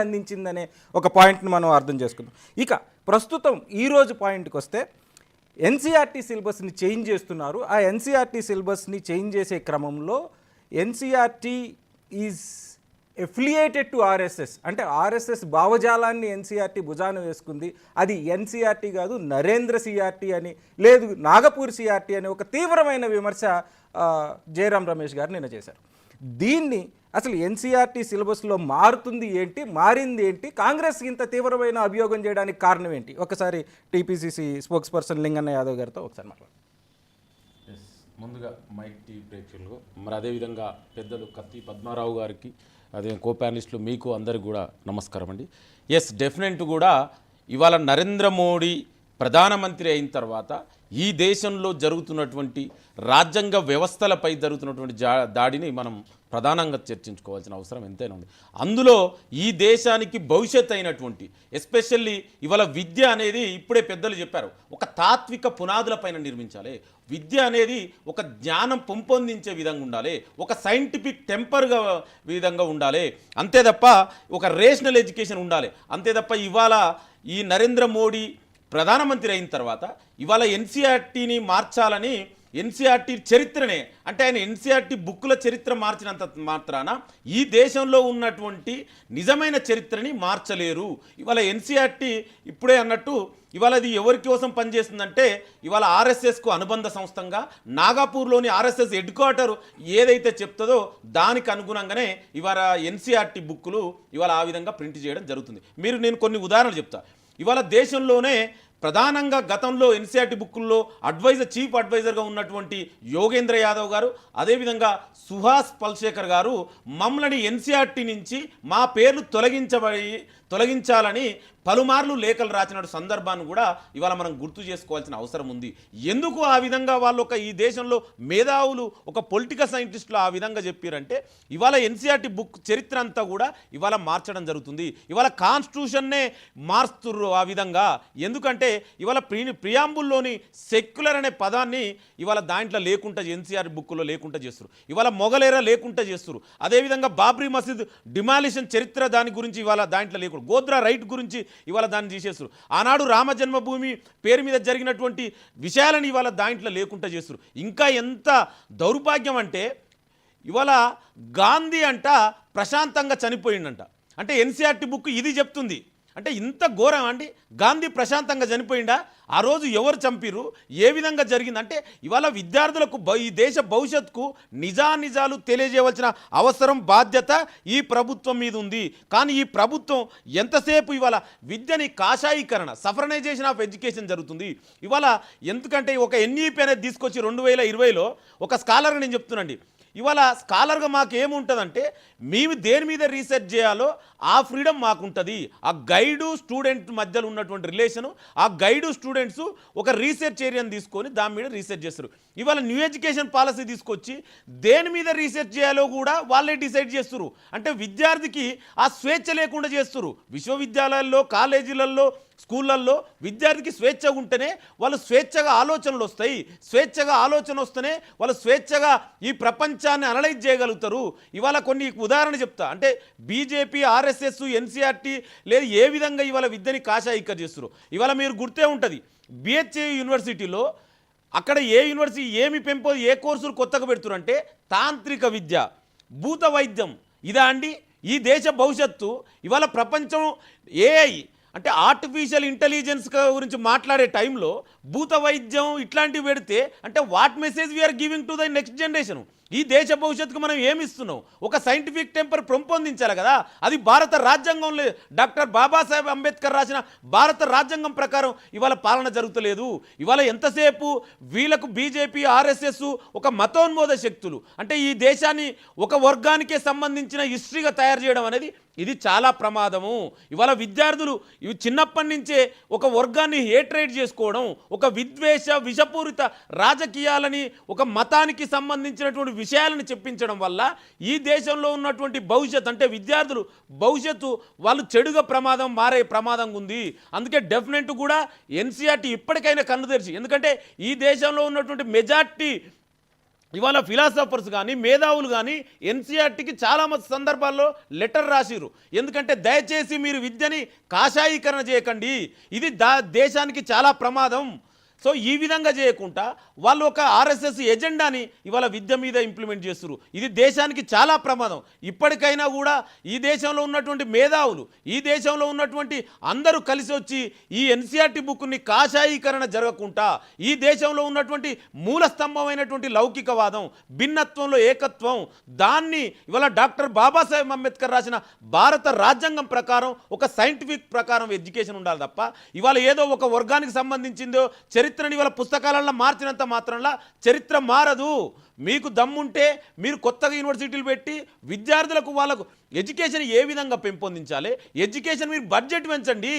అందించిందనే ఒక పాయింట్ని మనం అర్థం చేసుకుందాం. ఇక ప్రస్తుతం ఈరోజు పాయింట్కి వస్తే ఎన్సీఆర్టీ సిలబస్ని చేంజ్ చేస్తున్నారు. ఆ ఎన్సీఆర్టీ సిలబస్ని చేంజ్ చేసే క్రమంలో NCERT is affiliated to RSS, అంటే ఆర్ఎస్ఎస్ భావజాలాన్ని ఎన్సీఆర్టీ భుజాన వేసుకుంది. అది ఎన్సీఆర్టీ కాదు, నరేంద్ర సిఆర్టీ అని, లేదు నాగపూర్ సిఆర్టీ అని ఒక తీవ్రమైన విమర్శ జయరాం రమేష్ గారు నిన్న చేశారు. దీన్ని అసలు ఎన్సీఆర్టీ సిలబస్లో మారుతుంది ఏంటి, మారింది ఏంటి, కాంగ్రెస్ ఇంత తీవ్రమైన అభియోగం చేయడానికి కారణం ఏంటి? ఒకసారి TPCC spokes person Linganna Yadav గారితో ఒకసారి మాట్లాడు. ముందుగా మైక్ టీవీ ప్రేక్షకులు, మరి అదేవిధంగా పెద్దలు కత్తి పద్మారావు గారికి, అదే కో ప్యానలిస్టులు, మీకు అందరికి కూడా నమస్కారం అండి. డెఫినెట్ కూడా ఇవాళ నరేంద్ర మోడీ ప్రధానమంత్రి అయిన తర్వాత ఈ దేశంలో జరుగుతున్నటువంటి రాజ్యాంగ వ్యవస్థలపై జరుగుతున్నటువంటి దాడిని మనం ప్రధానంగా చర్చించుకోవాల్సిన అవసరం ఎంతైనా ఉంది. అందులో ఈ దేశానికి భవిష్యత్ అయినటువంటి ఎస్పెషల్లీ ఇవాళ విద్య అనేది ఇప్పుడే పెద్దలు చెప్పారు, ఒక తాత్విక పునాదులపైన నిర్మించాలి. విద్య అనేది ఒక జ్ఞానం పెంపొందించే విధంగా ఉండాలి, ఒక సైంటిఫిక్ టెంపర్గా విధంగా ఉండాలి, అంతే తప్ప ఒక రేషనల్ ఎడ్యుకేషన్ ఉండాలి. అంతే తప్ప ఇవాళ ఈ నరేంద్ర మోడీ ప్రధానమంత్రి అయిన తర్వాత ఇవాళ ఎన్సీఆర్టీని మార్చాలని, ఎన్సీఆర్టీ చరిత్రనే, అంటే ఆయన ఎన్సీఆర్టీ బుక్కుల చరిత్ర మార్చినంత మాత్రాన ఈ దేశంలో ఉన్నటువంటి నిజమైన చరిత్రని మార్చలేరు. ఇవాళ ఎన్సీఆర్టీ ఇప్పుడే అన్నట్టు ఇవాళ అది ఎవరి కోసం పనిచేస్తుందంటే ఇవాళ ఆర్ఎస్ఎస్కు అనుబంధ సంస్థంగా నాగపూర్లోని ఆర్ఎస్ఎస్ హెడ్ క్వార్టర్ ఏదైతే చెప్తుందో దానికి అనుగుణంగానే ఇవాళ ఎన్సీఆర్టీ బుక్కులు ఇవాళ ఆ విధంగా ప్రింట్ చేయడం జరుగుతుంది. నేను కొన్ని ఉదాహరణలు చెప్తా. ఇవాళ దేశంలోనే ప్రధానంగా గతంలో ఎన్సీఆర్టీ బుక్కుల్లో చీఫ్ అడ్వైజర్గా ఉన్నటువంటి యోగేంద్ర యాదవ్ గారు, అదేవిధంగా సుహాస్ పల్శేఖర్ గారు మమ్మల్ని ఎన్సీఆర్టీ నుంచి మా పేర్లు తొలగించాలని పలుమార్లు లేఖలు రాసిన సందర్భాన్ని కూడా ఇవాళ మనం గుర్తు చేసుకోవాల్సిన అవసరం ఉంది. ఎందుకు ఆ విధంగా వాళ్ళు ఈ దేశంలో మేధావులు, ఒక పొలిటికల్ సైంటిస్టులు ఆ విధంగా చెప్పారంటే ఇవాళ ఎన్సీఆర్టీ బుక్ చరిత్ర అంతా కూడా ఇవాళ మార్చడం జరుగుతుంది. ఇవాళ కాన్స్టిట్యూషన్నే మారుస్తుర్రు ఆ విధంగా. ఎందుకంటే ఇవాళ ప్రియాంబుల్లోని సెక్యులర్ అనే పదాన్ని ఇవాళ దాంట్లో లేకుండా ఎన్సీఆర్ బుక్లో లేకుండా చేస్తారు. ఇవాళ మొగలేరా లేకుండా చేస్తారు. అదేవిధంగా బాబ్రీ మసీద్ డిమాలిషన్ చరిత్ర దాని గురించి ఇవాళ దాంట్లో లేకుండా, గోద్రా రైట్ గురించి ఇవాళ దాన్ని తీసేస్తారు. ఆనాడు రామ జన్మభూమి పేరు మీద జరిగినటువంటి విషయాలను ఇవాళ దాంట్లో లేకుండా చేస్తారు. ఇంకా ఎంత దౌర్భాగ్యం అంటే ఇవాళ గాంధీ అంట ప్రశాంతంగా చనిపోయిందంట. అంటే ఎన్సీఆర్టీ బుక్ ఇది చెప్తుంది. అంటే ఇంత ఘోరం అండి, గాంధీ ప్రశాంతంగా చనిపోయిందా? ఆ రోజు ఎవరు చంపిరు, ఏ విధంగా జరిగిందంటే ఇవాళ విద్యార్థులకు ఈ దేశ భవిష్యత్తుకు నిజాలు తెలియజేయవలసిన అవసరం, బాధ్యత ఈ ప్రభుత్వం మీద ఉంది. కానీ ఈ ప్రభుత్వం ఎంతసేపు ఇవాళ విద్యని కాషాయీకరణ, సఫరనైజేషన్ ఆఫ్ ఎడ్యుకేషన్ జరుగుతుంది. ఇవాళ ఎందుకంటే ఒక ఎన్ఈపీ అనేది తీసుకొచ్చి 2020లో ఒక స్కాలర్గా నేను చెప్తున్నాండి, ఇవాళ స్కాలర్గా మాకు ఏముంటుందంటే మేము దేని మీద రీసెర్చ్ చేయాలో ఆ ఫ్రీడమ్ మాకుంటుంది. ఆ గైడు స్టూడెంట్ మధ్యలో ఉన్నటువంటి రిలేషను, ఆ గైడు స్టూడెంట్స్ ఒక రీసెర్చ్ ఏరియాని తీసుకొని దాని మీద రీసెర్చ్ చేస్తారు. ఇవాళ న్యూ ఎడ్యుకేషన్ పాలసీ తీసుకొచ్చి దేని మీద రీసెర్చ్ చేయాలో కూడా వాళ్ళే డిసైడ్ చేస్తారు. అంటే విద్యార్థికి ఆ స్వేచ్ఛ లేకుండా చేస్తారు. విశ్వవిద్యాలయాల్లో, కాలేజీలలో, స్కూళ్ళల్లో విద్యార్థికి స్వేచ్ఛగా ఉంటేనే వాళ్ళు స్వేచ్ఛగా ఆలోచనలు వస్తాయి. స్వేచ్ఛగా ఆలోచన వస్తేనే వాళ్ళు స్వేచ్ఛగా ఈ ప్రపంచాన్ని అనలైజ్ చేయగలుగుతారు. ఇవాళ కొన్ని ఉదాహరణ చెప్తా. అంటే బీజేపీ, ఆర్ఎస్ఎస్, ఎన్సీఆర్టీ లేదు ఏ విధంగా ఇవాళ విద్యని కాషాయిక చేస్తారు. ఇవాళ మీరు గుర్తే ఉంటుంది, బిహెచ్ఏ యూనివర్సిటీలో అక్కడ ఏ యూనివర్సిటీ ఏమి ఏ కోర్సులు కొత్తగా పెడుతున్నారు అంటే తాంత్రిక విద్య, భూత వైద్యం. ఇదా అండి ఈ దేశ భవిష్యత్తు? ఇవాళ ప్రపంచం ఏఐ అంటే ఆర్టిఫిషియల్ ఇంటెలిజెన్స్ గురించి మాట్లాడే టైంలో భూత వైద్యం ఇట్లాంటివి పెడితే అంటే what message we are giving to the next generation? ఈ దేశ భవిష్యత్తుకు మనం ఏమిస్తున్నాం? ఒక సైంటిఫిక్ టెంపర్ పెంపొందించాలి కదా. అది భారత రాజ్యాంగంలో డాక్టర్ బాబాసాహెబ్ అంబేద్కర్ రాసిన భారత రాజ్యాంగం ప్రకారం ఇవాళ పాలన జరుగుతలేదు. ఇవాళ ఎంతసేపు వీళ్ళకు బీజేపీ, ఆర్ఎస్ఎస్ ఒక మతోన్మోద శక్తులు, అంటే ఈ దేశాన్ని ఒక వర్గానికే సంబంధించిన హిస్టరీగా తయారు చేయడం అనేది ఇది చాలా ప్రమాదము. ఇవాళ విద్యార్థులు ఇవి చిన్నప్పటి నుంచే ఒక వర్గాన్ని హేట్రేట్ చేసుకోవడం, ఒక విద్వేష విషపూరిత రాజకీయాలని, ఒక మతానికి సంబంధించినటువంటి విషయాలను చెప్పించడం వల్ల ఈ దేశంలో ఉన్నటువంటి భవిష్యత్తు, అంటే విద్యార్థులు భవిష్యత్తు వాళ్ళు చెడుగా మారే ప్రమాదం ఉంది. అందుకే డెఫినెట్ కూడా ఎన్సీఆర్టీ ఇప్పటికైనా కన్ను తెరిచి, ఎందుకంటే ఈ దేశంలో ఉన్నటువంటి మెజార్టీ ఇవాళ ఫిలాసఫర్స్ కానీ మేధావులు కానీ ఎన్సీఆర్టీకి చాలా సందర్భాల్లో లెటర్ రాసిరు. ఎందుకంటే దయచేసి మీరు విద్యని కాషాయీకరణ చేయకండి, ఇది దేశానికి చాలా ప్రమాదం. సో ఈ విధంగా చేయకుండా వాళ్ళు ఒక ఆర్ఎస్ఎస్ ఎజెండాని ఇవాళ విద్య మీద ఇంప్లిమెంట్ చేస్తున్నారు. ఇది దేశానికి చాలా ప్రమాదం. ఇప్పటికైనా కూడా ఈ దేశంలో ఉన్నటువంటి మేధావులు, ఈ దేశంలో ఉన్నటువంటి అందరూ కలిసి వచ్చి ఈ ఎన్సీఆర్టీ బుక్ని కాషాయీకరణ జరగకుండా ఈ దేశంలో ఉన్నటువంటి మూల స్తంభమైనటువంటి లౌకికవాదం, భిన్నత్వంలో ఏకత్వం, దాన్ని ఇవాళ డాక్టర్ బాబాసాహెబ్ అంబేద్కర్ రాసిన భారత రాజ్యాంగం ప్రకారం ఒక సైంటిఫిక్ ప్రకారం ఎడ్యుకేషన్ ఉండాలి తప్ప ఇవాళ ఏదో ఒక వర్గానికి సంబంధించిందో చరిత్రని ఇవాళ పుస్తకాలలో మార్చినంత మాత్రంలో చరిత్ర మారదు. మీకు దమ్ముంటే మీరు కొత్తగా యూనివర్సిటీలు పెట్టి విద్యార్థులకు వాళ్ళకు ఎడ్యుకేషన్ ఏ విధంగా పెంపొందించాలి, ఎడ్యుకేషన్ మీరు బడ్జెట్ పెంచండి,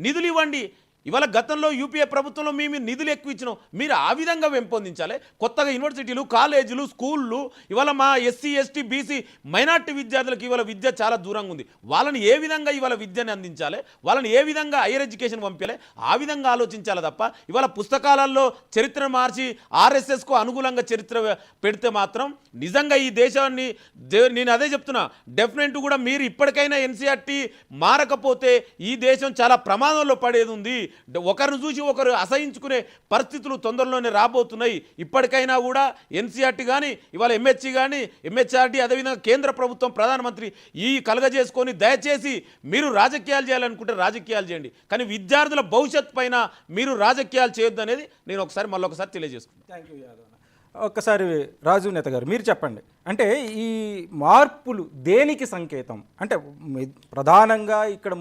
నిధులు ఇవ్వండి. ఇవాళ గతంలో యూపీఏ ప్రభుత్వంలో మేము నిధులు ఎక్కువ ఇచ్చినాం, మీరు ఆ విధంగా పెంపొందించాలి. కొత్తగా యూనివర్సిటీలు, కాలేజీలు, స్కూళ్ళు, ఇవాళ మా ఎస్సీ ఎస్టీ బీసీ మైనార్టీ విద్యార్థులకు ఇవాళ విద్య చాలా దూరంగా ఉంది. వాళ్ళని ఏ విధంగా ఇవాళ విద్యని అందించాలి, వాళ్ళని ఏ విధంగా హైయర్ ఎడ్యుకేషన్ పంపించాలి, ఆ విధంగా ఆలోచించాలి తప్ప ఇవాళ పుస్తకాలలో చరిత్ర మార్చి ఆర్ఎస్ఎస్కు అనుకూలంగా చరిత్ర పెడితే మాత్రం నిజంగా ఈ దేశాన్ని నేను అదే చెప్తున్నా, డెఫినెట్ కూడా మీరు ఇప్పటికైనా ఎన్సీఆర్టీ మారకపోతే ఈ దేశం చాలా ప్రమాదంలో పడేది ఉంది. ఒకరిని చూసి ఒకరు అసహించుకునే పరిస్థితులు తొందరలోనే రాబోతున్నాయి. ఇప్పటికైనా కూడా ఎన్సీఆర్టీ కానీ ఇవాళ ఎంహెచ్ఈ కానీ ఎంహెచ్ఆర్టీ అదేవిధంగా కేంద్ర ప్రభుత్వం ప్రధానమంత్రి ఈ కలగజేసుకొని దయచేసి మీరు రాజకీయాలు చేయాలనుకుంటే రాజకీయాలు చేయండి, కానీ విద్యార్థుల భవిష్యత్ పైన మీరు రాజకీయాలు చేయొద్దు అనేది నేను మళ్ళొకసారి తెలియజేసుకుంటాను. Thank you Yadav. ఒక్కసారి రాజు నేత గారు మీరు చెప్పండి, అంటే ఈ మార్పులు దేనికి సంకేతం? అంటే ప్రధానంగా ఇక్కడ